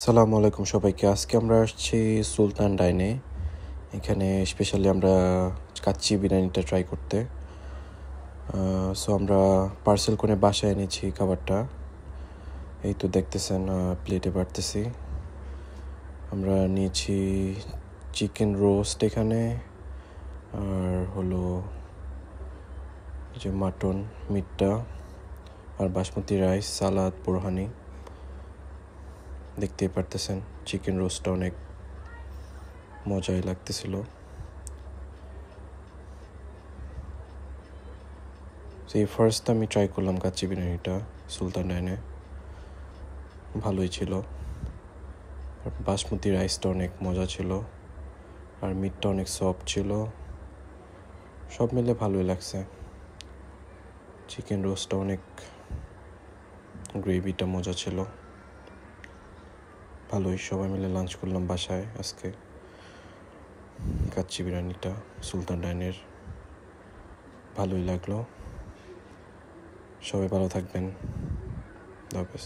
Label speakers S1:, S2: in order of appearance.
S1: আসসালামু আলাইকুম সবাইকে। আজকে আমরা আসছি সুলতান ডাইনে। এখানে স্পেশালি আমরা কাচ্চি বিরিয়ানিটা ট্রাই করতে। সো আমরা পার্সেল করে বাসায় এনেছি খাবারটা। এই তো দেখতেছেন প্লেটে বাড়তেছি। আমরা নিয়েছি চিকেন রোস্ট এখানে, আর হলো যে মাটন মিটটা, আর বাসমতি রাইস, সালাদ, বোরহানি। দেখতেই পারতেছেন চিকেন রোস্টটা অনেক মজাই লাগতেছিল। এই ফার্স্ট আমি ট্রাই করলাম কাচ্চি বিরিয়ানিটা সুলতান ডাইনে, ভালোই ছিল। আর বাসমতি রাইসটা অনেক মজা ছিল, আর মিটটা অনেক সফট ছিল। সব মিলে ভালোই লাগছে। চিকেন রোস্টটা অনেক, গ্রেভিটা মজা ছিল। ভালোই, সবাই মিলে লাঞ্চ করলাম বাসায় আজকে কাচ্চি বিরিয়ানিটা সুলতান ডাইনের। ভালোই লাগলো। সবাই ভালো থাকবেন। আল্লাহ হাফেজ।